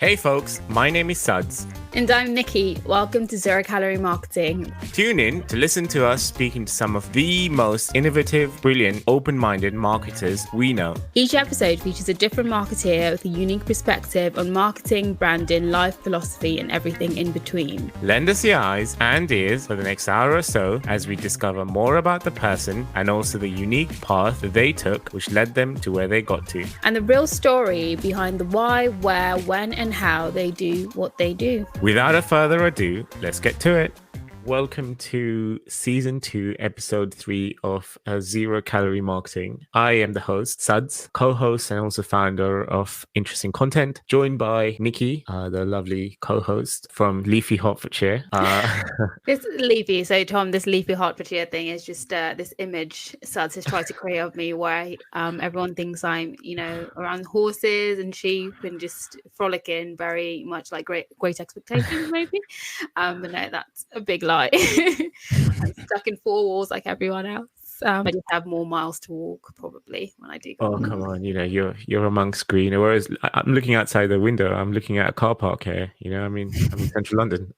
Hey folks, my name is Suds. And I'm Nikki. Welcome to Zero Calorie Marketing. Tune in to listen to us speaking to some of the most innovative, brilliant, open-minded marketers we know. Each episode features a different marketeer with a unique perspective on marketing, branding, life philosophy, and everything in between. Lend us your eyes and ears for the next hour or so as we discover more about the person and also the unique path that they took which led them to where they got to. And the real story behind the why, where, when, and how they do what they do. Without a further ado, let's get to it. Welcome to Season 2, Episode 3 of Zero Calorie Marketing. I am the host, Suds, co-host and also founder of Interesting Content, joined by Nikki, the lovely co-host from Leafy Hertfordshire. This Leafy, so Tom, this Leafy Hertfordshire thing is just this image Suds has tried to create of me where everyone thinks I'm, around horses and sheep and just frolicking, very much like great expectations maybe. But no, that's a big lie. I'm stuck in four walls like everyone else. I just have more miles to walk probably when I do go. Oh, come on, you're amongst green. Whereas I'm looking outside the window, I'm looking at a car park here. I'm in central London.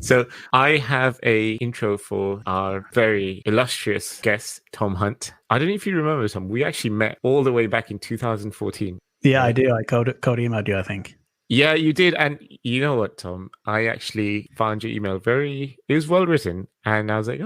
So I have a intro for our very illustrious guest, Tom Hunt. I don't know if you remember, Tom. We actually met all the way back in 2014. Yeah, I do. I cold emailed you, I think. Yeah, you did. And you know what, Tom? I actually found your email it was well written. And I was like,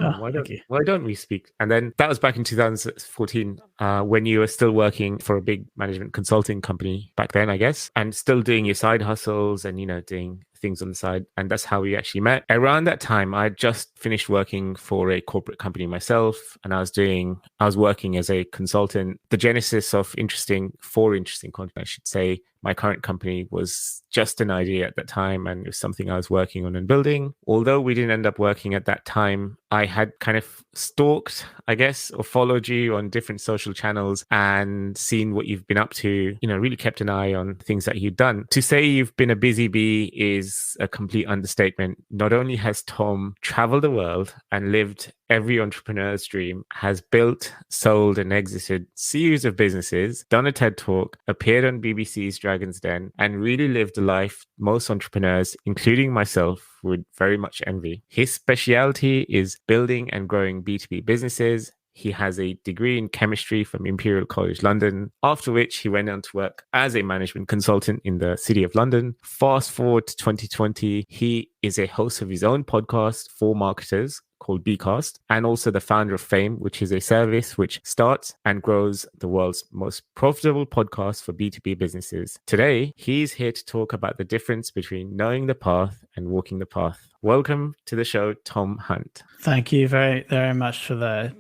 why don't we speak? And then that was back in 2014 when you were still working for a big management consulting company back then, I guess, and still doing your side hustles and, doing things on the side. And that's how we actually met. Around that time, I just finished working for a corporate company myself, and I was working as a consultant. The genesis of Interesting Content, I should say. My current company was just an idea at that time, and it was something I was working on and building. Although we didn't end up working at that time, I had kind of stalked, I guess, or followed you on different social channels and seen what you've been up to, really kept an eye on things that you've done. To say you've been a busy bee is a complete understatement. Not only has Tom traveled the world and lived every entrepreneur's dream, has built, sold, and exited series of businesses, done a TED Talk, appeared on BBC's Dragon's Den, and really lived a life most entrepreneurs, including myself, would very much envy. His specialty is building and growing B2B businesses. He has a degree in chemistry from Imperial College London, after which he went on to work as a management consultant in the City of London. Fast forward to 2020, he is a host of his own podcast for marketers called bCast, and also the founder of Fame, which is a service which starts and grows the world's most profitable podcast for B2B businesses. Today, he's here to talk about the difference between knowing the path and walking the path. Welcome to the show, Tom Hunt. Thank you very, very much for the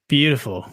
beautiful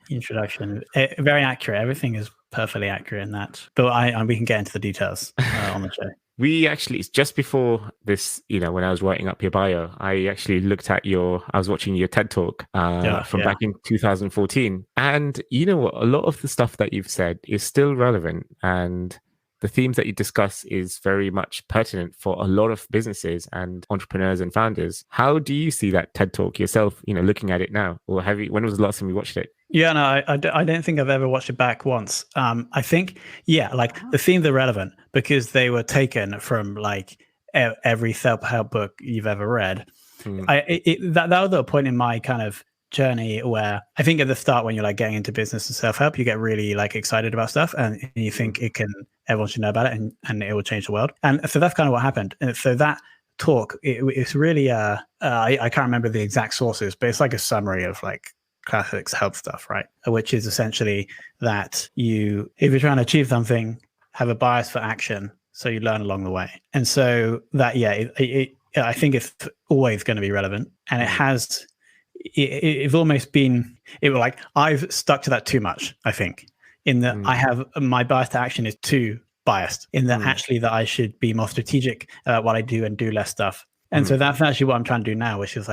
introduction. Very accurate. Everything is perfectly accurate in that. But we can get into the details on the show. We actually, just before this, when I was writing up your bio, I actually looked at I was watching your TED Talk from back in 2014. And you know what? A lot of the stuff that you've said is still relevant. And the themes that you discuss is very much pertinent for a lot of businesses and entrepreneurs and founders. How do you see that TED Talk yourself, looking at it now? Or when was the last time you watched it? Yeah, no, I don't think I've ever watched it back once. I think, the themes are relevant because they were taken from every self-help book you've ever read. That was the point in my kind of journey where I think at the start when you're getting into business and self-help, you get really excited about stuff and you think everyone should know about it and it will change the world. And so that's kind of what happened. And so that talk, it's really, I can't remember the exact sources, but it's a summary of classic help stuff, right? Which is essentially that if you're trying to achieve something, have a bias for action, so you learn along the way. And so that, I think it's always going to be relevant, and it's almost been, I've stuck to that too much, I think, in that I have my bias to action is too biased, in that actually that I should be more strategic about what I do and do less stuff. And so that's actually what I'm trying to do now, which is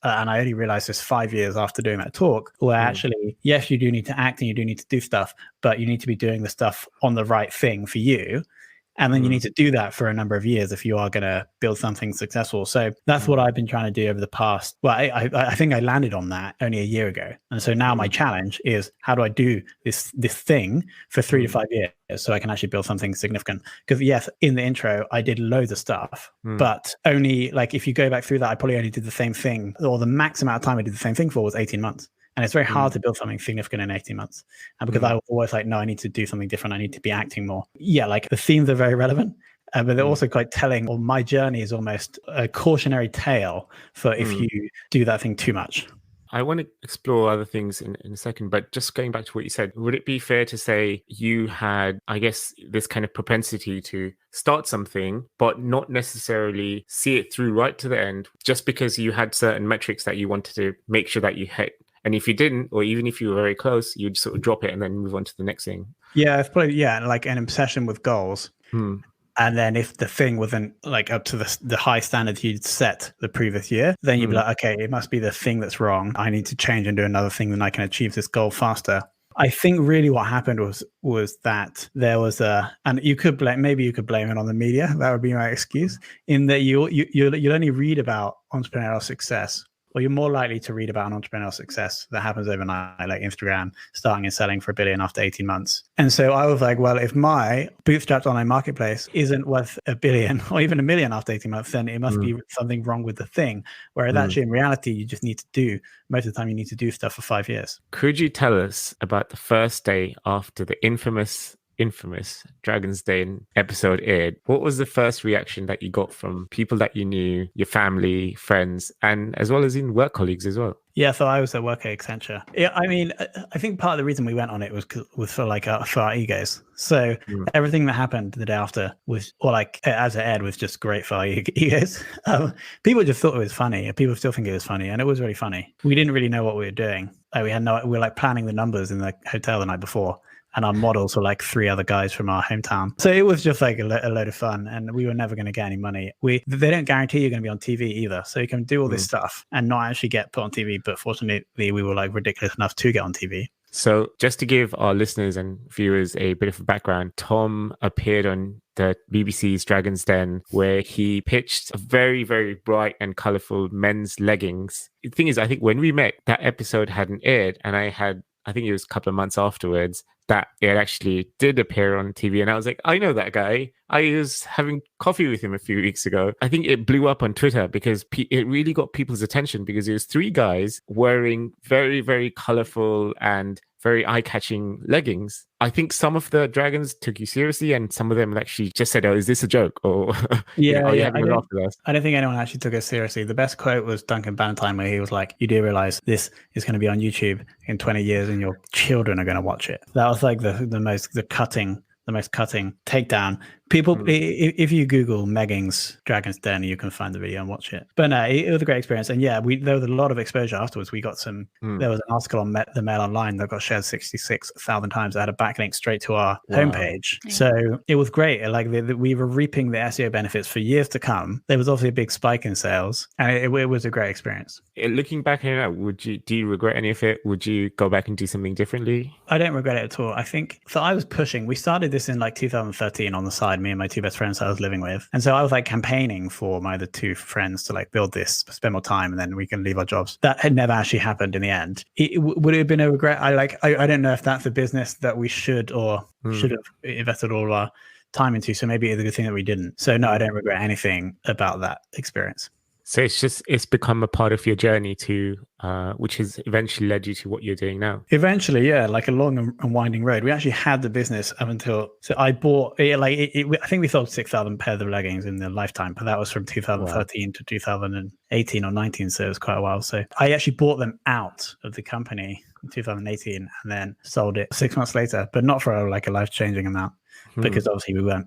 and I only realized this 5 years after doing that talk, where actually, yes, you do need to act and you do need to do stuff, but you need to be doing the stuff on the right thing for you. And then you need to do that for a number of years if you are going to build something successful. So that's what I've been trying to do over the past. Well, I think I landed on that only a year ago. And so now my challenge is, how do I do this thing for 3 to 5 years so I can actually build something significant? Because yes, in the intro, I did loads of stuff, but only like if you go back through that, I probably only did the same thing, or the max amount of time I did the same thing for was 18 months. And it's very hard to build something significant in 18 months. And because I was always like, no, I need to do something different. I need to be acting more. Yeah, like the themes are very relevant, but they're also quite telling. Or my journey is almost a cautionary tale for if you do that thing too much. I want to explore other things in a second, but just going back to what you said, would it be fair to say you had, I guess, this kind of propensity to start something, but not necessarily see it through right to the end, just because you had certain metrics that you wanted to make sure that you hit? And if you didn't, or even if you were very close, you'd sort of drop it and then move on to the next thing. Yeah, it's probably, like an obsession with goals. And then if the thing wasn't like up to the high standards you'd set the previous year, then you'd be like, okay, it must be the thing that's wrong. I need to change and do another thing, then I can achieve this goal faster. I think really what happened was that there was and you could blame it on the media. That would be my excuse, in that you'll only read about entrepreneurial success, or you're more likely to read about an entrepreneurial success that happens overnight, like Instagram starting and selling for $1 billion after 18 months. And so I was like, well, if my bootstrapped online marketplace isn't worth $1 billion or even $1 million after 18 months, then it must be something wrong with the thing. Whereas actually in reality, you just need to do, most of the time you need to do stuff for 5 years. Could you tell us about the first day after the infamous Dragon's Den episode aired? What was the first reaction that you got from people that you knew, your family, friends, and as well as in work colleagues as well? Yeah, so I was at work at Accenture. Yeah, I mean, I think part of the reason we went on it was for our egos. So everything that happened the day after was, or like as it aired, was just great for our egos. People just thought it was funny. People still think it was funny, and it was really funny. We didn't really know what we were doing. We were like planning the numbers in the hotel the night before. And our models were like 3 other guys from our hometown. So it was just like a load of fun, and we were never going to get any money. They don't guarantee you're going to be on TV either. So you can do all this stuff and not actually get put on TV. But fortunately, we were like ridiculous enough to get on TV. So just to give our listeners and viewers a bit of a background, Tom appeared on the BBC's Dragon's Den, where he pitched a very, very bright and colorful men's leggings. The thing is, I think when we met, that episode hadn't aired, and I think it was a couple of months afterwards that it actually did appear on TV. And I was like, I know that guy. I was having coffee with him a few weeks ago. I think it blew up on Twitter because it really got people's attention, because it was 3 guys wearing very, very colorful and very eye-catching leggings. I think some of the dragons took you seriously, and some of them actually just said, oh, is this a joke? Or are you having a laugh with us? I don't think anyone actually took us seriously. The best quote was Duncan Bannatyne, where he was like, you do realize this is going to be on YouTube in 20 years and your children are going to watch it. That was like the most cutting takedown. People, if you Google Meggings Dragon's Den, you can find the video and watch it. But no, it was a great experience. And yeah, there was a lot of exposure afterwards. We got there was an article on the Mail Online that got shared 66,000 times. That had a backlink straight to our homepage. Yeah. So it was great. Like we were reaping the SEO benefits for years to come. There was obviously a big spike in sales, and it was a great experience. Looking back on it, do you regret any of it? Would you go back and do something differently? I don't regret it at all. I think, so I was pushing. We started this in like 2013 on the side, me and my 2 best friends I was living with. And so I was like campaigning for my other 2 friends to like build this, spend more time, and then we can leave our jobs. That had never actually happened in the end. Would it have been a regret? I don't know if that's a business that we should have invested all of our time into. So maybe it's a good thing that we didn't. So no, I don't regret anything about that experience. So it's become a part of your journey to, which has eventually led you to what you're doing now. Eventually, yeah, like a long and winding road. We actually had the business up until, so I bought it, I think we sold 6,000 pairs of leggings in their lifetime, but that was from 2013 to 2018 or 19. So it was quite a while. So I actually bought them out of the company in 2018 and then sold it 6 months later, but not for like a life-changing amount. Because obviously we weren't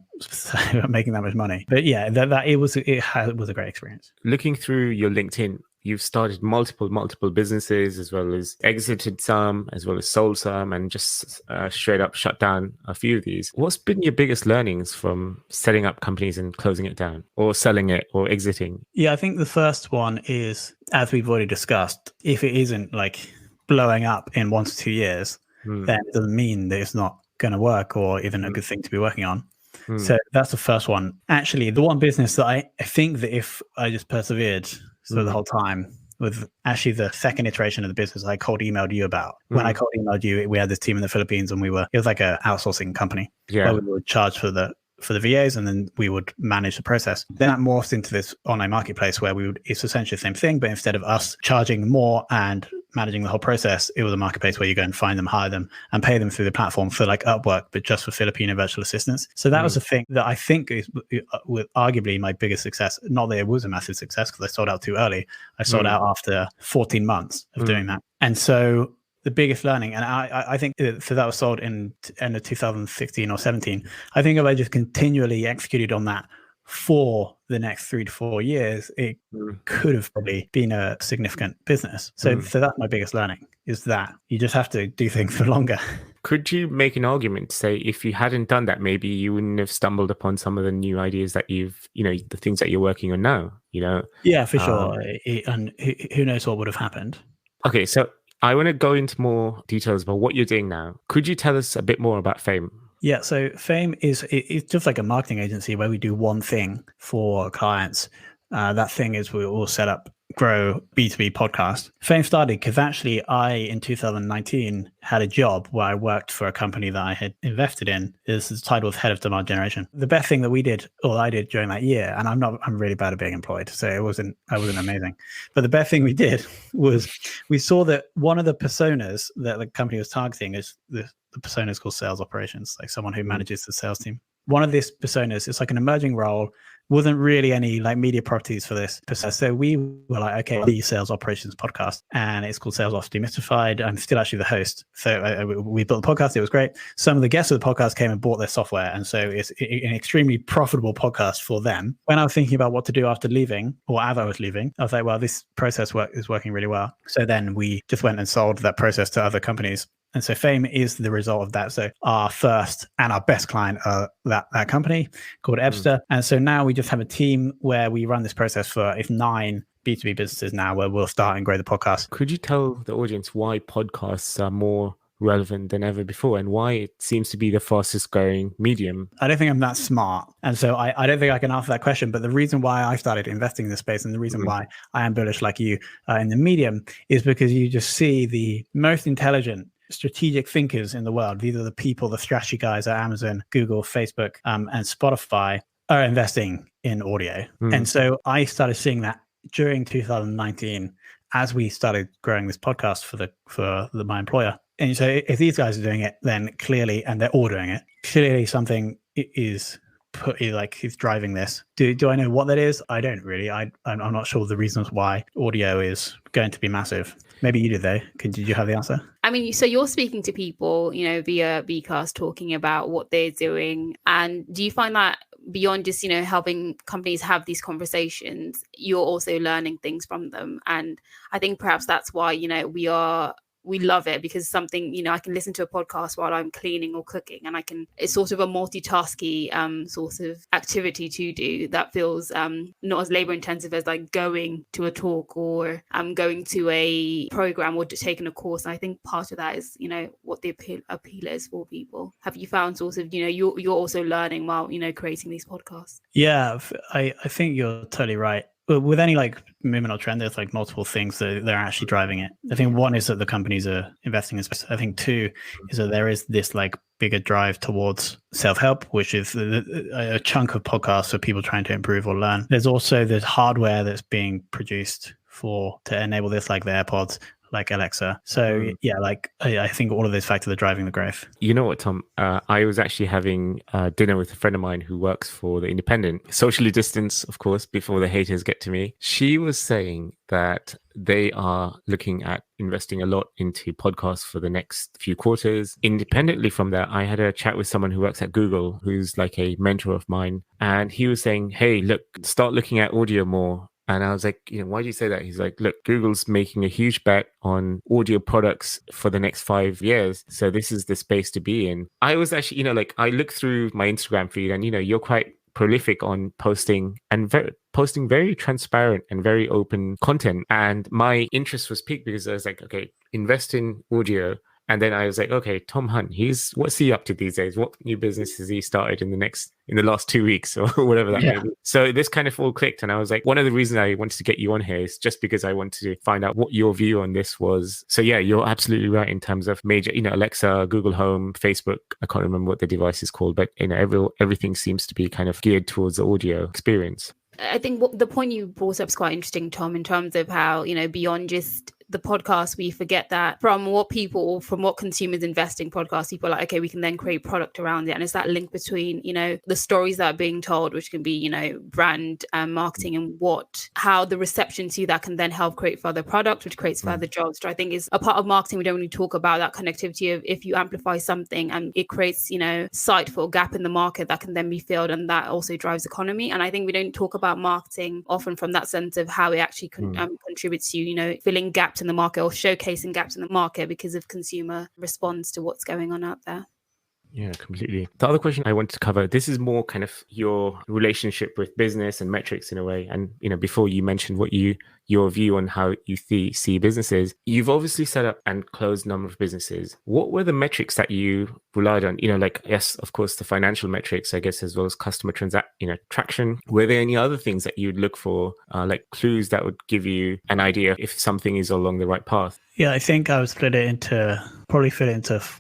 making that much money. But yeah, it was a great experience. Looking through your LinkedIn, you've started multiple businesses, as well as exited some, as well as sold some, and just straight up shut down a few of these. What's been your biggest learnings from setting up companies and closing it down, or selling it, or exiting? Yeah, I think the first one is, as we've already discussed, if it isn't like blowing up in 1 to 2 years, then it doesn't mean that it's not going to work or even a good thing to be working on. So that's the first one. Actually, the one business that I think that if I just persevered the whole time, with actually the second iteration of the business I cold emailed you about. When I cold emailed you, we had this team in the Philippines, and it was like an outsourcing company where we would charge for the VAs, and then we would manage the process. Then that morphed into this online marketplace where it's essentially the same thing, but instead of us charging more and managing the whole process, it was a marketplace where you go and find them, hire them, and pay them through the platform for like Upwork, but just for Filipino virtual assistants. So that was the thing that I think is arguably my biggest success. Not that it was a massive success because I sold out too early. I sold out after 14 months of doing that. And so the biggest learning, and I think so that was sold in end of 2016 or 17. I think if I just continually executed on that for the next 3 to 4 years, it could have probably been a significant business. So that's my biggest learning, is that you just have to do things for longer. Could you make an argument to say if you hadn't done that, maybe you wouldn't have stumbled upon some of the new ideas that the things that you're working on now, Yeah, for sure. And who knows what would have happened. Okay, so I want to go into more details about what you're doing now. Could you tell us a bit more about Fame? Yeah, so Fame it's just like a marketing agency where we do one thing for clients. That thing is we all set up, grow B2B podcast. Fame started because actually in 2019 had a job where I worked for a company that I had invested in. This is titled Head of Demand Generation. The best thing that I did during that year, and I'm really bad at being employed, so I wasn't amazing. But the best thing we did was we saw that one of the personas that the company was targeting is the persona is called sales operations, like someone who manages the sales team. One of these personas, it's like an emerging role, wasn't really any like media properties for this persona. So we were like, okay, the sales operations podcast, and it's called Sales Ops Demystified. I'm still actually the host. So we built the podcast. It was great. Some of the guests of the podcast came and bought their software. And so it's an extremely profitable podcast for them. When I was thinking about what to do after leaving, or as I was leaving, I was like, well, this process is working really well. So then we just went and sold that process to other companies. And so Fame is the result of that. So our first and our best client are that company called Ebster. And so now we just have a team where we run this process for 9 B2B businesses now, where we'll start and grow the podcast. Could you tell the audience why podcasts are more relevant than ever before and why it seems to be the fastest growing medium? I don't think I'm that smart. And so I don't think I can answer that question. But the reason why I started investing in this space, and the reason why I am bullish like you in the medium, is because you just see the most intelligent strategic thinkers in the world. These are the people, the strategy guys at Amazon, Google, Facebook, and Spotify are investing in audio. And so I started seeing that during 2019 as we started growing this podcast for my employer. And so if these guys are doing it, then clearly, and they're all doing it, clearly something is driving this. Do I know what that is? I don't really. I'm not sure the reasons why audio is going to be massive. Maybe you do though. Did you have the answer? I mean, so you're speaking to people, via bCast, talking about what they're doing. And do you find that beyond just, helping companies have these conversations, you're also learning things from them? And I think perhaps that's why, we love it, because something, I can listen to a podcast while I'm cleaning or cooking, and it's sort of a multitasky sort of activity to do that feels not as labor intensive as like going to a talk or going to a program or just taking a course. And I think part of that is, what the appeal is for people. Have you found sort of, you're also learning while, creating these podcasts? Yeah, I think you're totally right. With any like movement or trend, there's like multiple things that they're actually driving it. I think one is that the companies are investing in space. I think two is that there is this like bigger drive towards self-help, which is a chunk of podcasts for people trying to improve or learn. There's also this hardware that's being produced to enable this, like the AirPods, like Alexa. So yeah, like I think all of those factors are driving the growth. You know what, Tom? I was actually having dinner with a friend of mine who works for The Independent. Socially distanced, of course, before the haters get to me. She was saying that they are looking at investing a lot into podcasts for the next few quarters. Independently from that, I had a chat with someone who works at Google, who's like a mentor of mine. And he was saying, hey, look, start looking at audio more. And I was like, why do you say that? He's like, look, Google's making a huge bet on audio products for the next 5 years. So this is the space to be in. I was actually, I looked through my Instagram feed and, you're quite prolific on posting and posting very transparent and very open content. And my interest was piqued because I was like, okay, invest in audio And then I was like, okay, Tom Hunt, what's he up to these days? What new business has he started in the last 2 weeks or whatever that may be? So this kind of all clicked. And I was like, one of the reasons I wanted to get you on here is just because I wanted to find out what your view on this was. So yeah, you're absolutely right in terms of major, Alexa, Google Home, Facebook. I can't remember what the device is called, but everything seems to be kind of geared towards the audio experience. I think the point you brought up is quite interesting, Tom, in terms of how, beyond just the podcast, we forget that from what consumers invest in podcasts, people are like, okay, we can then create product around it. And it's that link between, the stories that are being told, which can be, brand marketing, and how the reception to that can then help create further product, which creates further jobs. So I think is a part of marketing. We don't really talk about that connectivity of if you amplify something and it creates, sight for a gap in the market that can then be filled, and that also drives economy. And I think we don't talk about marketing often from that sense of how it actually contributes to, filling gaps in the market or showcasing gaps in the market because of consumer response to what's going on out there. Yeah, completely. The other question I wanted to cover, this is more kind of your relationship with business and metrics in a way. And, before you mentioned your view on how you see businesses, you've obviously set up and closed a number of businesses. What were the metrics that you relied on? Yes, of course, the financial metrics, I guess, as well as customer traction. Were there any other things that you'd look for, like clues that would give you an idea if something is along the right path? Yeah, I think I would fit it into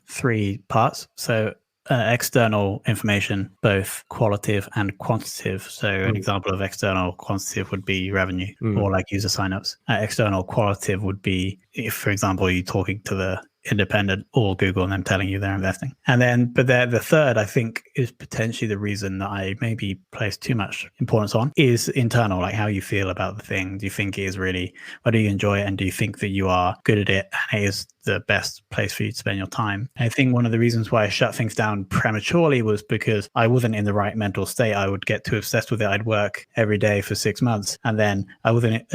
3 parts. So external information, both qualitative and quantitative. So an example of external quantitative would be revenue or like user signups. External qualitative would be if, for example, you're talking to the independent or Google and them telling you they're investing. And then, but the third, I think, is potentially the reason that I maybe place too much importance on is internal, like how you feel about the thing. Do you think it is really, whether you enjoy it, and do you think that you are good at it and it is the best place for you to spend your time? I think one of the reasons why I shut things down prematurely was because I wasn't in the right mental state. I would get too obsessed with it. I'd work every day for 6 months, and then I wasn't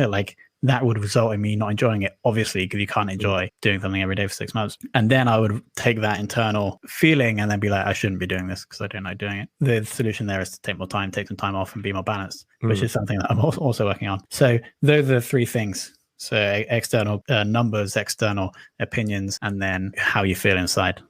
that would result in me not enjoying it, obviously, because you can't enjoy doing something every day for 6 months. And then I would take that internal feeling and then be like, I shouldn't be doing this because I don't like doing it. The solution there is to take more time, take some time off and be more balanced, which is something that I'm also working on. So those are the 3 things. So external numbers, external opinions, and then how you feel inside.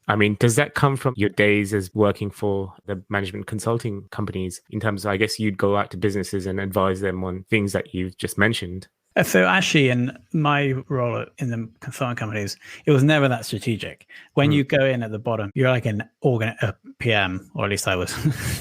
I mean, does that come from your days as working for the management consulting companies in terms of, I guess you'd go out to businesses and advise them on things that you've just mentioned? So actually, in my role in the consulting companies, it was never that strategic. When you go in at the bottom, you're like a PM, or at least I was.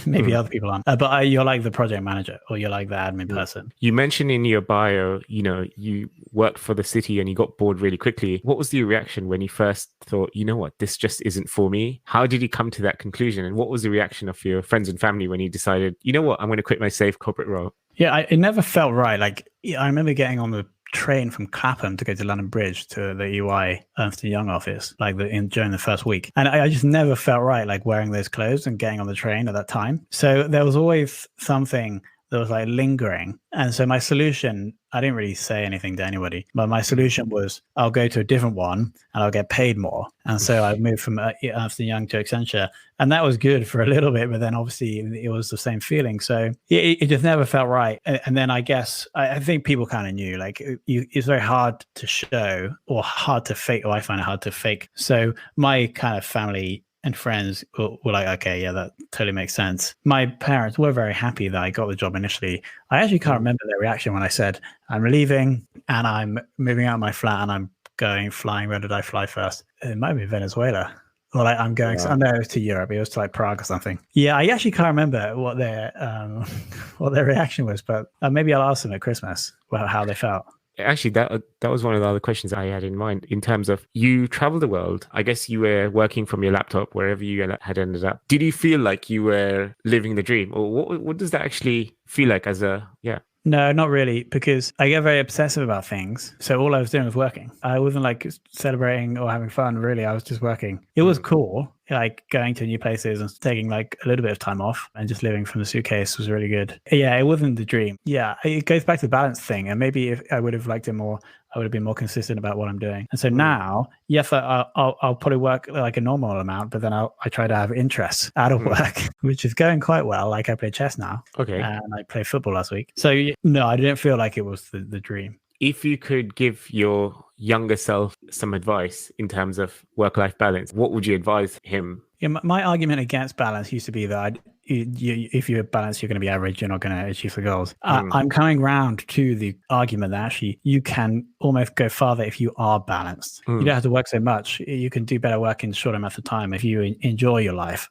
Maybe other people aren't. But you're like the project manager, or you're like the admin person. You mentioned in your bio, you worked for the city and you got bored really quickly. What was the reaction when you first thought, this just isn't for me? How did you come to that conclusion? And what was the reaction of your friends and family when you decided, I'm going to quit my safe corporate role? Yeah, it never felt right. Like, I remember getting on the train from Clapham to go to London Bridge to the EY Ernst & Young office, during the first week. And I just never felt right, like wearing those clothes and getting on the train at that time. So there was always something that was like lingering. And so my solution, I didn't really say anything to anybody, but my solution was I'll go to a different one and I'll get paid more. And so I moved from Ernst & Young to Accenture, and that was good for a little bit, but then obviously it was the same feeling. So it just never felt right. And then I guess, I think people kind of knew, like it's very hard to show or hard to fake, or I find it hard to fake. So my kind of family and friends were like, okay, yeah, that totally makes sense. My parents were very happy that I got the job initially. I actually can't remember their reaction when I said, I'm leaving and I'm moving out of my flat and I'm flying. Where did I fly first? It might be Venezuela. Or like I'm going, I know it was to Europe. It was to like Prague or something. Yeah, I actually can't remember what their reaction was, but maybe I'll ask them at Christmas how they felt. Actually, that was one of the other questions I had in mind in terms of you travel the world. I guess you were working from your laptop wherever you had ended up. Did you feel like you were living the dream, or what does that actually feel like as a No, not really, because I get very obsessive about things. So all I was doing was working. I wasn't like celebrating or having fun, really. I was just working. It was cool, like going to new places and taking like a little bit of time off and just living from the suitcase was really good. Yeah, it wasn't the dream. Yeah, it goes back to the balance thing. And maybe if I would have liked it more, I would have been more consistent about what I'm doing. And so now, yes, I'll probably work like a normal amount, but then I try to have interests out of work, which is going quite well. Like I play chess now. Okay. And I played football last week. So no, I didn't feel like it was the dream. If you could give your younger self some advice in terms of work-life balance, what would you advise him? Yeah, my argument against balance used to be that if you're balanced, you're going to be average. You're not going to achieve the goals. I'm coming round to the argument that actually you can almost go farther if you are balanced. You don't have to work so much. You can do better work in short amounts of time if you enjoy your life.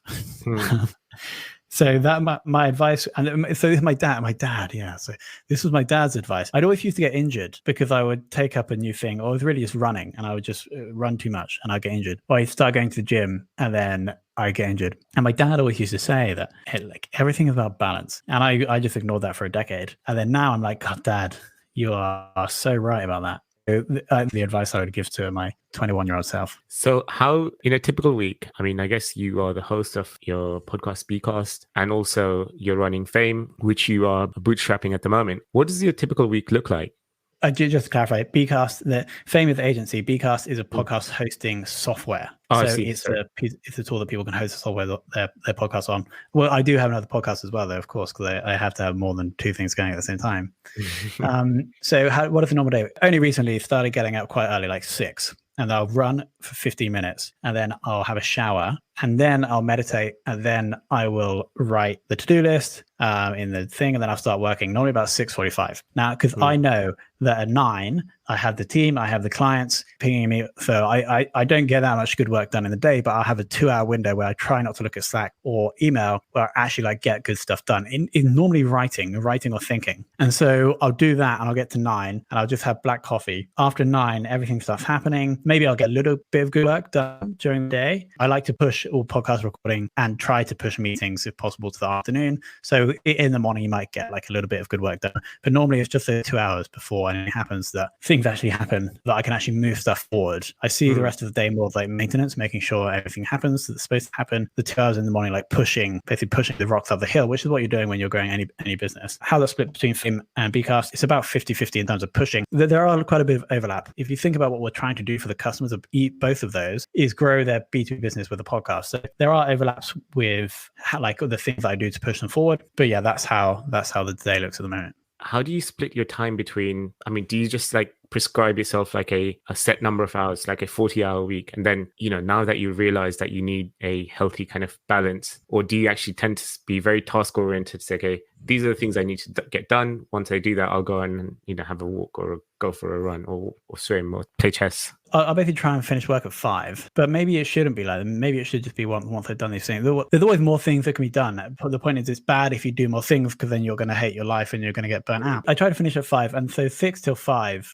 So that my advice, and so this is my dad. Yeah. So this was my dad's advice. I'd always used to get injured because I would take up a new thing, or I was really just running, and I would just run too much, and I'd get injured. Or I'd start going to the gym, and then I get injured. And my dad always used to say that like everything is about balance, and I just ignored that for a decade. And then now I'm like, God, Dad, you are so right about that. The advice I would give to my 21-year-old self. So how, in a typical week, I mean, I guess you are the host of your podcast, bCast, and also you're running Fame, which you are bootstrapping at the moment. What does your typical week look like? Just to clarify, bCast, the Fame is the agency. bCast is a podcast hosting software. It's a tool that people can host the software their podcasts on. Well, I do have another podcast as well, though, of course, because I have to have more than two things going at the same time. What is the normal day? Only recently started getting up quite early, like 6. And I'll run for 15 minutes, and then I'll have a shower, and then I'll meditate, and then I will write the to-do list in the thing, and then I'll start working, normally about 6:45. Now, because I know that at 9, I have the team, I have the clients pinging me, so I don't get that much good work done in the day, but I'll have a 2-hour window where I try not to look at Slack or email, where I actually get good stuff done, in normally writing or thinking. And so I'll do that, and I'll get to 9, and I'll just have black coffee. After 9, everything starts happening. Maybe I'll get a little bit of good work done during the day. I like to push all podcast recording and try to push meetings if possible to the afternoon. So in the morning, you might get like a little bit of good work done. But normally it's just 2 hours before anything happens that things actually happen, that I can actually move stuff forward. I see the rest of the day more like maintenance, making sure everything happens that's supposed to happen. The 2 hours in the morning, like basically pushing the rocks up the hill, which is what you're doing when you're growing any business. How that's split between Fame and bCast, it's about 50-50 in terms of pushing. There are quite a bit of overlap. If you think about what we're trying to do for the customers of both of those, is grow their B2B business with a podcast. So there are overlaps with like the things I do to push them forward. But yeah, that's how the day looks at the moment. How do you split your time between, I mean, do you just like prescribe yourself like a set number of hours, like a 40-hour week? And then, now that you realize that you need a healthy kind of balance, or do you actually tend to be very task oriented to say, okay, these are the things I need to get done. Once I do that, I'll go and, have a walk or go for a run or swim or play chess. I'll basically try and finish work at 5, but maybe it shouldn't be like that. Maybe it should just be once I've done these things. There's always more things that can be done. The point is, it's bad if you do more things, because then you're going to hate your life and you're going to get burnt out. I try to finish at 5, and so 6 till 5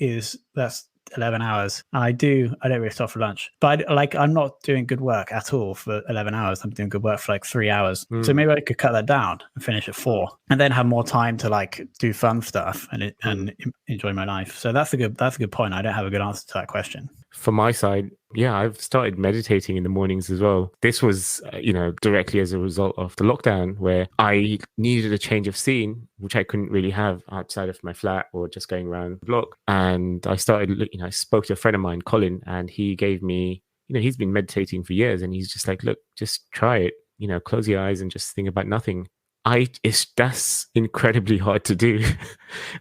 that's 11 hours. And I don't really stop for lunch, but I'm not doing good work at all for 11 hours. I'm doing good work for like 3 hours. So maybe I could cut that down and finish at 4, and then have more time to like do fun stuff and enjoy my life. So that's a good point. I don't have a good answer to that question. For my side, yeah, I've started meditating in the mornings as well. This was, directly as a result of the lockdown, where I needed a change of scene, which I couldn't really have outside of my flat or just going around the block. And I started, I spoke to a friend of mine, Colin, and he gave me, he's been meditating for years, and he's just like, look, just try it, close your eyes and just think about nothing. That's incredibly hard to do.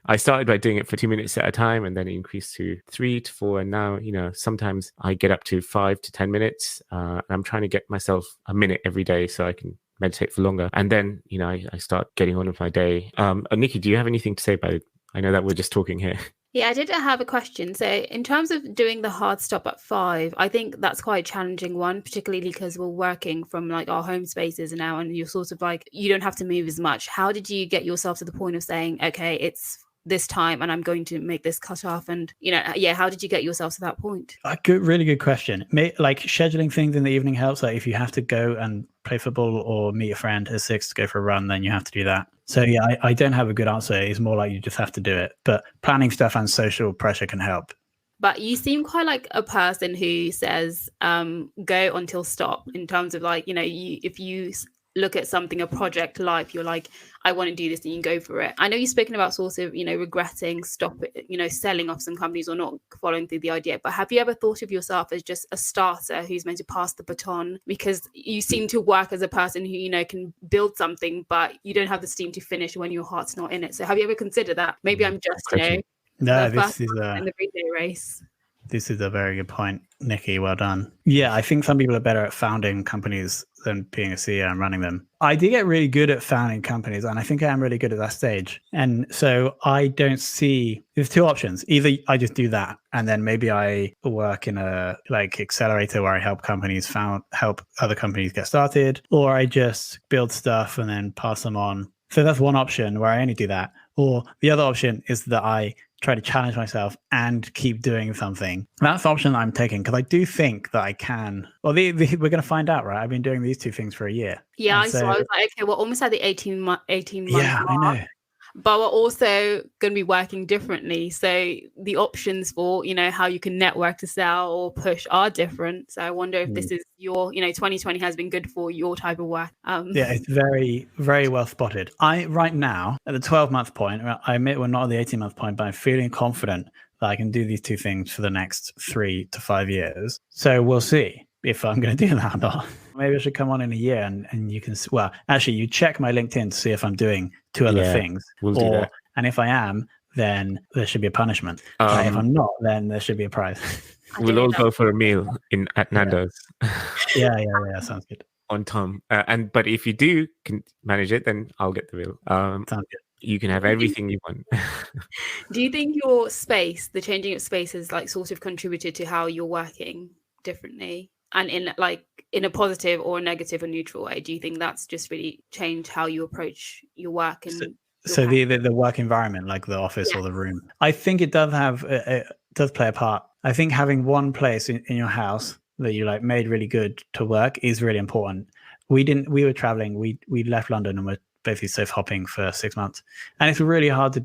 I started by doing it for 2 minutes at a time, and then it increased to 3 to 4. And now, sometimes I get up to 5 to 10 minutes. And I'm trying to get myself a minute every day so I can meditate for longer. And then, I start getting on with my day. Nikki, do you have anything to say about it? I know that we're just talking here. Yeah, I did have a question. So in terms of doing the hard stop at 5, I think that's quite a challenging one, particularly because we're working from like our home spaces now, and you're sort of like, you don't have to move as much. How did you get yourself to the point of saying, okay, it's this time and I'm going to make this cut off? And, how did you get yourself to that point? Really good question. Like scheduling things in the evening helps. Like if you have to go and play football or meet a friend at 6 to go for a run, then you have to do that. So yeah, I don't have a good answer. It's more like you just have to do it. But planning stuff and social pressure can help. But you seem quite like a person who says, go until stop, in terms of like, if you look at something, a project, life, you're like, I want to do this, and you can go for it. I know you've spoken about sort of, regretting selling off some companies or not following through the idea, but have you ever thought of yourself as just a starter who's meant to pass the baton? Because you seem to work as a person who, can build something, but you don't have the steam to finish when your heart's not in it. So have you ever considered that? Maybe I'm just, no, this is in the relay race. This is a very good point, Nikki. Well done. Yeah, I think some people are better at founding companies than being a CEO and running them. I did get really good at founding companies, and I think I am really good at that stage. And so I don't see, there's two options. Either I just do that, and then maybe I work in a like accelerator where I help other companies get started, or I just build stuff and then pass them on. So that's one option where I only do that. Or the other option is that I try to challenge myself and keep doing something. That's the option that I'm taking because I do think that I can. Well, we're going to find out, right? I've been doing these two things for a year. Yeah, so I was like, okay, we're almost at the 18 month yeah, mark. I know. But we're also going to be working differently. So the options for, how you can network to sell or push are different. So I wonder if this is your, 2020 has been good for your type of work. Yeah, it's very, very well spotted. Right now, at the 12-month point, I admit we're not at the 18-month point, but I'm feeling confident that I can do these two things for the next 3 to 5 years. So we'll see if I'm going to do that or not. Maybe I should come on in a year and you can, well, actually you check my LinkedIn to see if I'm doing two other things. We'll do that. And if I am, then there should be a punishment. If I'm not, then there should be a prize. We'll all go for a meal at Nando's. Yeah, sounds good. On Tom. But if you do can manage it, then I'll get the meal. Sounds good. You can have everything you want. Do you think your space, the changing of space, has like sort of contributed to how you're working differently? And in a positive or a negative or neutral way, do you think that's just really changed how you approach your work? And so the work environment, like the office or the room, I think it does does play a part. I think having one place in your house that you like made really good to work is really important. We were traveling. We left London and we're basically safe hopping for 6 months, and it's really hard to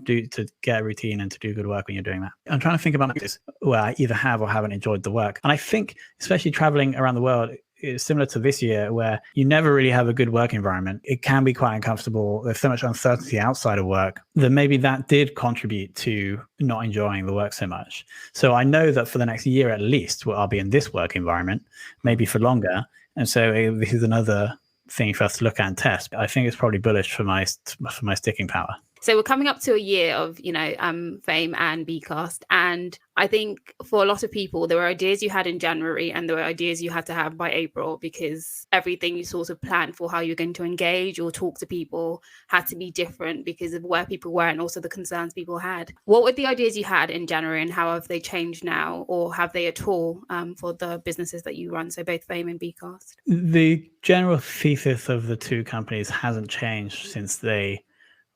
get a routine and to do good work when you're doing that. I'm trying to think about this where I either have or haven't enjoyed the work, and I think especially traveling around the world is similar to this year where you never really have a good work environment. It can be quite uncomfortable. There's so much uncertainty outside of work that maybe that did contribute to not enjoying the work so much. So I know that for the next year at least, I'll be in this work environment, maybe for longer. And so this is another thing for us to look at and test. I think it's probably bullish for my sticking power. So we're coming up to a year of, fame and bCast. And I think for a lot of people, there were ideas you had in January and there were ideas you had to have by April because everything you sort of planned for how you're going to engage or talk to people had to be different because of where people were and also the concerns people had. What were the ideas you had in January and how have they changed now, or have they at all for the businesses that you run? So both Fame and bCast. The general thesis of the two companies hasn't changed since they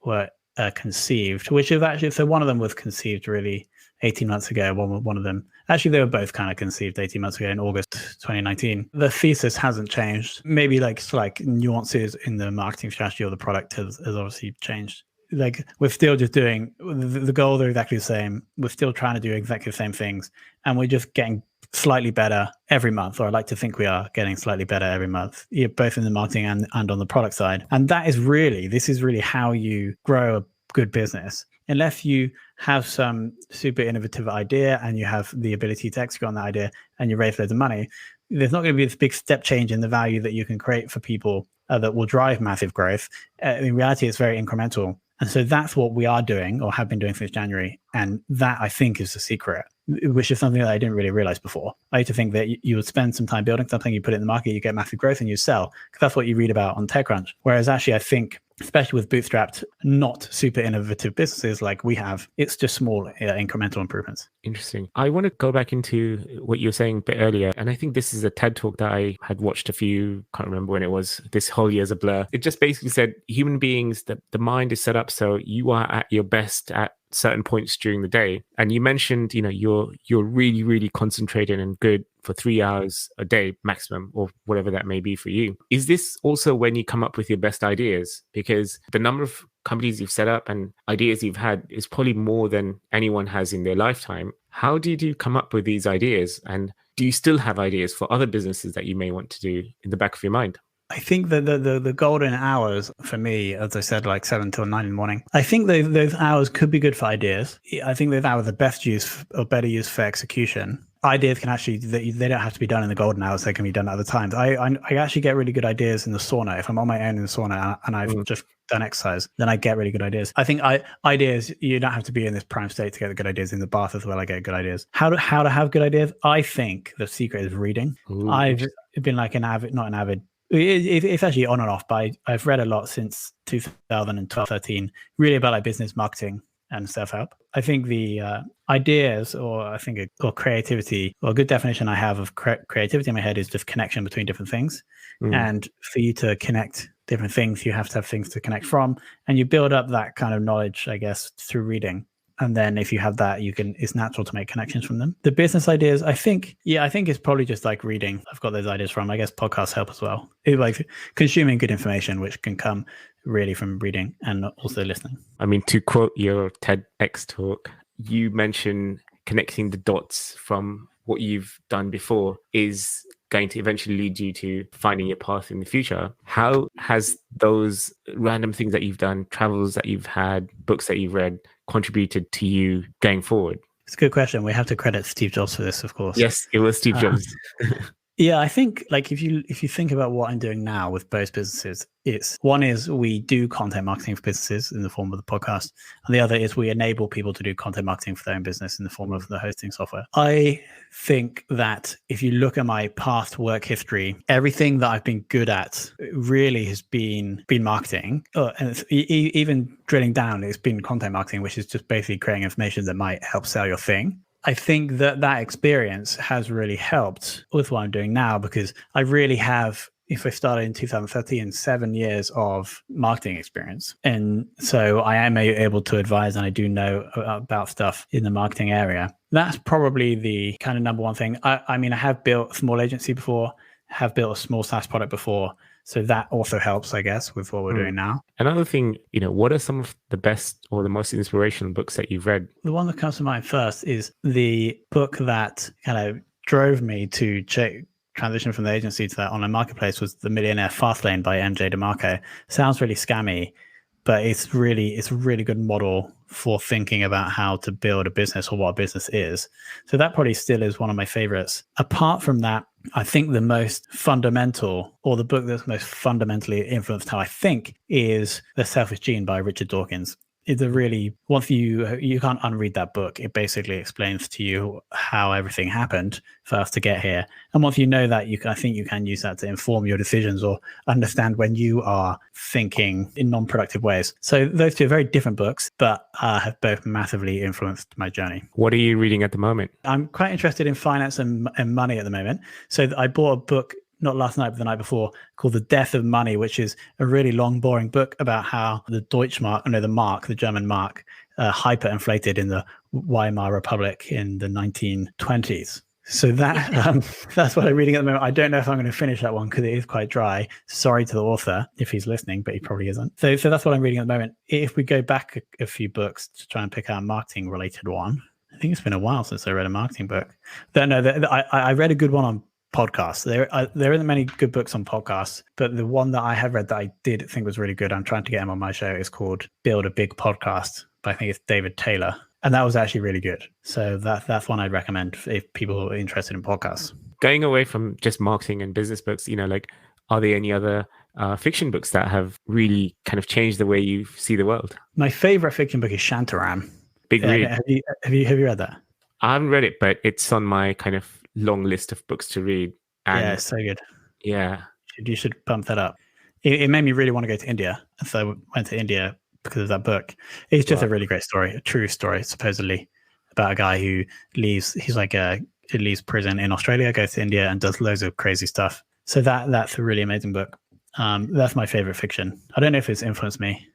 were conceived, which is actually, so one of them was conceived really 18 months ago. One of them, actually they were both kind of conceived 18 months ago in August 2019. The thesis hasn't changed. Maybe like nuances in the marketing strategy or the product has obviously changed. Like we're still just doing, the goals are exactly the same. We're still trying to do exactly the same things, and we're just getting slightly better every month, or I like to think we are getting slightly better every month, both in the marketing and on the product side. And this is really how you grow a good business. Unless you have some super innovative idea and you have the ability to execute on that idea and you raise loads of money, there's not going to be this big step change in the value that you can create for people that will drive massive growth. In reality, it's very incremental. And so that's what we are doing or have been doing since January. And that, I think, is the secret, which is something that I didn't really realize before. I used to think that you would spend some time building something, you put it in the market, you get massive growth and you sell, because that's what you read about on TechCrunch. Whereas actually, I think, especially with bootstrapped, not super innovative businesses like we have, it's just small incremental improvements. Interesting. I want to go back into what you were saying a bit earlier. And I think this is a TED talk that I had watched can't remember when it was. This whole year's a blur. It just basically said human beings, the mind is set up so you are at your best at certain points during the day. And you mentioned, you're really, really concentrated and good for 3 hours a day maximum, or whatever that may be for you. Is this also when you come up with your best ideas? Because the number of companies you've set up and ideas you've had is probably more than anyone has in their lifetime. How did you come up with these ideas? And do you still have ideas for other businesses that you may want to do in the back of your mind? I think that the golden hours for me, as I said, like 7 till 9 in the morning, I think those hours could be good for ideas. I think those hours are best use or better used for execution. Ideas can actually, they don't have to be done in the golden hours. They can be done at other times. I actually get really good ideas in the sauna. If I'm on my own in the sauna and I've just done exercise, then I get really good ideas. I think ideas, you don't have to be in this prime state to get the good ideas. In the bath as well, I get good ideas. How to have good ideas? I think the secret is reading. Ooh. I've been like not an avid, it's actually on and off, but I've read a lot since 2012, 13, really about like business marketing and self-help. I think the ideas or creativity, or a good definition I have of creativity in my head is just connection between different things. And for you to connect different things, you have to have things to connect from, and you build up that kind of knowledge, I guess, through reading. And then if you have that, it's natural to make connections from them. The business ideas, I think it's probably just like reading. I've got those ideas from, I guess podcasts help as well. It's like consuming good information, which can come really from reading and also listening. I mean, to quote your TEDx talk, you mentioned connecting the dots from what you've done before is going to eventually lead you to finding your path in the future. How has those random things that you've done, travels that you've had, books that you've read, contributed to you going forward? It's a good question. We have to credit Steve Jobs for this, of course. Yes, it was Steve Jobs. Yeah, I think like if you think about what I'm doing now with both businesses, one is we do content marketing for businesses in the form of the podcast, and the other is we enable people to do content marketing for their own business in the form of the hosting software. I think that if you look at my past work history, everything that I've been good at really has been marketing. And even drilling down, it's been content marketing, which is just basically creating information that might help sell your thing. I think that experience has really helped with what I'm doing now, because I really have, if I started in 2013, 7 years of marketing experience. And so I am able to advise, and I do know about stuff in the marketing area. That's probably the kind of number one thing. I mean, I have built a small agency before, have built a small SaaS product before. So that also helps, I guess, with what we're doing now. Another thing, what are some of the best or the most inspirational books that you've read? The one that comes to mind first is the book that kind of drove me to transition from the agency to that online marketplace was The Millionaire Fastlane by MJ DeMarco. Sounds really scammy, but it's a really good model for thinking about how to build a business or what a business is. So that probably still is one of my favorites. Apart from that, I think the most fundamental, or the book that's most fundamentally influenced how I think, is The Selfish Gene by Richard Dawkins. It's a really, once you can't unread that book. It basically explains to you how everything happened for us to get here. And once you know that, I think you can use that to inform your decisions or understand when you are thinking in non-productive ways. So those two are very different books, but have both massively influenced my journey. What are you reading at the moment? I'm quite interested in finance and money at the moment. So I bought a book, not last night, but the night before, called The Death of Money, which is a really long, boring book about how the the German mark, hyperinflated in the Weimar Republic in the 1920s. So that's what I'm reading at the moment. I don't know if I'm going to finish that one because it is quite dry. Sorry to the author if he's listening, but he probably isn't. So that's what I'm reading at the moment. If we go back a few books to try and pick out a marketing related one, I think it's been a while since I read a marketing book. I read a good one on podcasts. There isn't many good books on podcasts, but the one that I have read that I did think was really good, I'm trying to get him on my show, is called Build a Big Podcast, but I think it's David Taylor. And that was actually really good. So that's one I'd recommend if people are interested in podcasts. Going away from just marketing and business books, are there any other fiction books that have really kind of changed the way you see the world? My favorite fiction book is Shantaram. Big read. Have you read that? I haven't read it, but it's on my kind of long list of books to read. And yeah, it's so good. Yeah. You should bump that up. It made me really want to go to India. And so I went to India because of that book. It's just a really great story, a true story, supposedly, about a guy who leaves prison in Australia, goes to India and does loads of crazy stuff. So that's a really amazing book. That's my favorite fiction. I don't know if it's influenced me.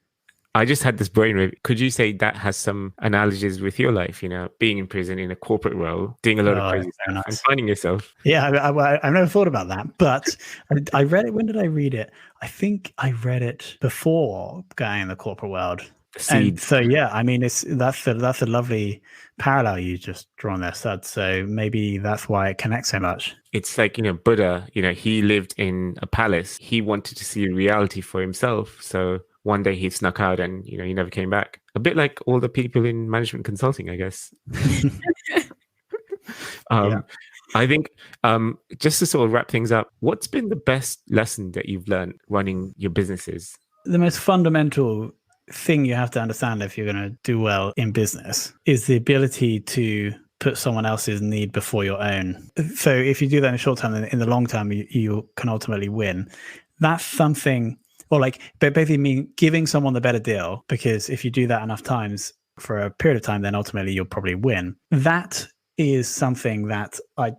I just had this brainwave. Could you say that has some analogies with your life, being in prison in a corporate role, doing a lot of crazy stuff and finding yourself? Yeah, I've never thought about that, but I read it. When did I read it? I think I read it before going in the corporate world. And so, yeah, I mean, that's a lovely parallel you just drawn there, Sud. So maybe that's why it connects so much. It's like, Buddha, he lived in a palace. He wanted to see reality for himself. So one day he snuck out and, he never came back. A bit like all the people in management consulting, I guess. Yeah. I think just to sort of wrap things up, what's been the best lesson that you've learned running your businesses? The most fundamental thing you have to understand if you're going to do well in business is the ability to put someone else's need before your own. So if you do that in the short term, in the long term, you can ultimately win. That's something, or like basically mean giving someone the better deal, because if you do that enough times for a period of time, then ultimately you'll probably win. That is something that I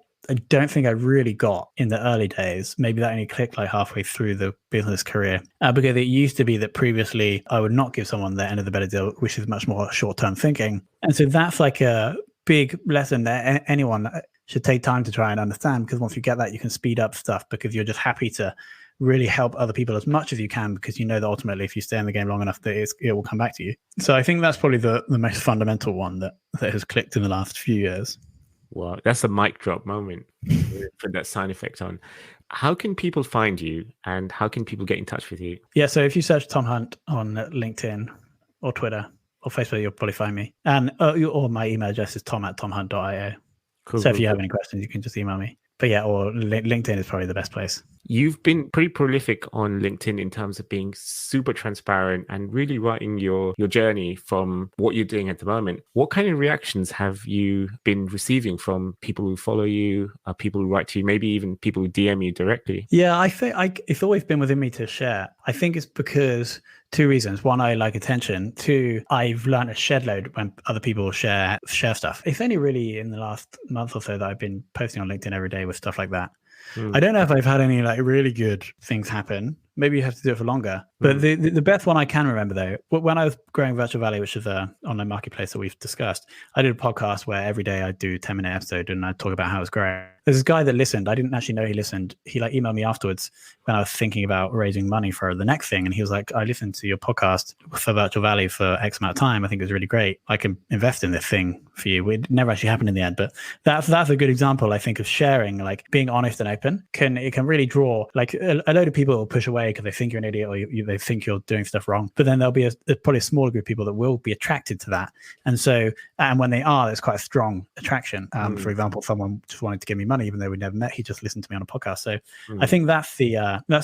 don't think I really got in the early days. Maybe that only clicked like halfway through the business career, because it used to be that previously I would not give someone the end of the better deal, which is much more short-term thinking. And so that's like a big lesson that anyone should take time to try and understand, because once you get that, you can speed up stuff, because you're just happy to really help other people as much as you can, because you know that ultimately if you stay in the game long enough, that it will come back to you. So I think that's probably the most fundamental one that has clicked in the last few years. Wow, that's a mic drop moment. Put that sound effect on. How can people find you, and how can people get in touch with you? Yeah, so if you search Tom Hunt on LinkedIn or Twitter or Facebook, you'll probably find me. And or my email address is tom@tomhunt.io. Cool, so if you have any questions, you can just email me. But yeah, or LinkedIn is probably the best place. You've been pretty prolific on LinkedIn in terms of being super transparent and really writing your journey from what you're doing at the moment. What kind of reactions have you been receiving from people who follow you, people who write to you, maybe even people who DM you directly? Yeah, I think it's always been within me to share. I think it's because two reasons. One, I like attention. Two, I've learned a shed load when other people share stuff. It's only really in the last month or so that I've been posting on LinkedIn every day with stuff like that. I don't know if I've had any like really good things happen. Maybe you have to do it for longer. But the best one I can remember, though, when I was growing Virtual Valley, which is an online marketplace that we've discussed, I did a podcast where every day I do a 10-minute episode and I talk about how it's growing. There's this guy that listened. I didn't actually know he listened. He like emailed me afterwards when I was thinking about raising money for the next thing. And he was like, I listened to your podcast for Virtual Valley for X amount of time. I think it was really great. I can invest in this thing for you. It never actually happened in the end. But that's a good example, I think, of sharing, like being honest and open. It can really draw, like a load of people will push away because they think you're an idiot or they think you're doing stuff wrong. But then there'll be probably a smaller group of people that will be attracted to that. And so, and when they are, there's quite a strong attraction. For example, someone just wanted to give me money, even though we never met, he just listened to me on a podcast. So I think that's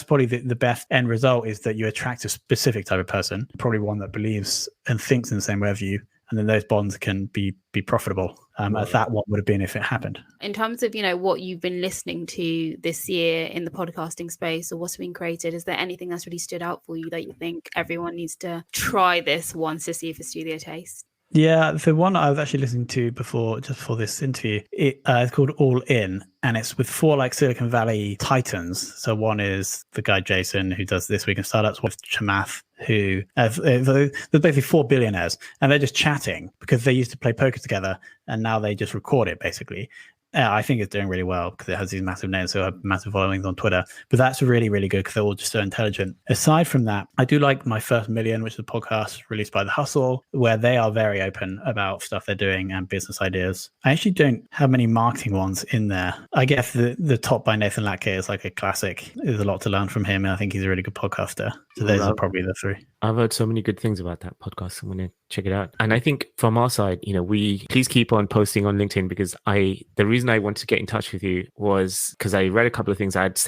probably the best end result, is that you attract a specific type of person, probably one that believes and thinks in the same way as you. And then those bonds can be profitable, as that what would have been if it happened. In terms of, what you've been listening to this year in the podcasting space, or what's been created, is there anything that's really stood out for you that you think everyone needs to try this once to see if it's to their taste? Yeah, the one I was actually listening to just before this interview, it's called All In, and it's with 4 like Silicon Valley titans. So one is the guy Jason, who does This Week in Startups, with Chamath, who there's basically 4 billionaires, and they're just chatting because they used to play poker together, and now they just record it basically. I think it's doing really well because it has these massive names who have massive followings on Twitter. But that's really, really good because they're all just so intelligent. Aside from that, I do like My First Million, which is a podcast released by The Hustle, where they are very open about stuff they're doing and business ideas. I actually don't have many marketing ones in there. I guess the Top by Nathan Latke is like a classic. There's a lot to learn from him, and I think he's a really good podcaster. So those are probably the 3. I've heard so many good things about that podcast. I'm going to check it out. And I think from our side, we please keep on posting on LinkedIn, because the reason I wanted to get in touch with you was because I read a couple of things. I did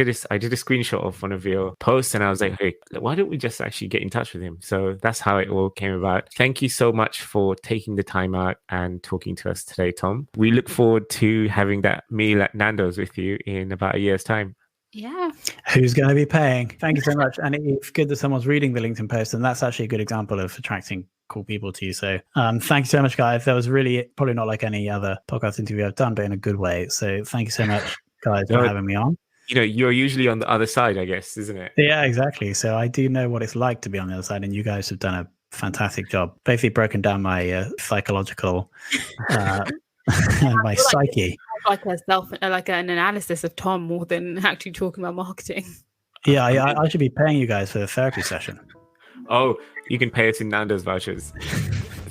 a screenshot of one of your posts, and I was like, hey, why don't we just actually get in touch with him? So that's how it all came about. Thank you so much for taking the time out and talking to us today, Tom. We look forward to having that meal at Nando's with you in about a year's time. Yeah. Who's going to be paying? Thank you so much. And it's good that someone's reading the LinkedIn post, and that's actually a good example of attracting cool people to you. So thank you so much, guys. That was really probably not like any other podcast interview I've done, but in a good way. So thank you so much, guys, for having me on. You're usually on the other side, I guess, isn't it? Yeah, exactly. So I do know what it's like to be on the other side, and you guys have done a fantastic job. Basically broken down my psychological my psyche. Like an analysis of Tom more than actually talking about marketing. Yeah, I should be paying you guys for a therapy session. Oh, you can pay us in Nando's vouchers.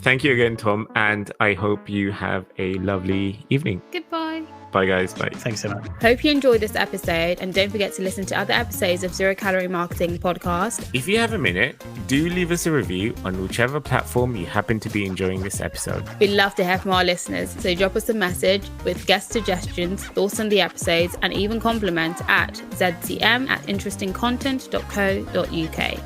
Thank you again, Tom, and I hope you have a lovely evening. Goodbye. Bye, guys. Bye. Thanks so much. Hope you enjoyed this episode, and don't forget to listen to other episodes of Zero Calorie Marketing podcast. If you have a minute, do leave us a review on whichever platform you happen to be enjoying this episode. We'd love to hear from our listeners, so drop us a message with guest suggestions, thoughts on the episodes, and even compliments at zcm@interestingcontent.co.uk.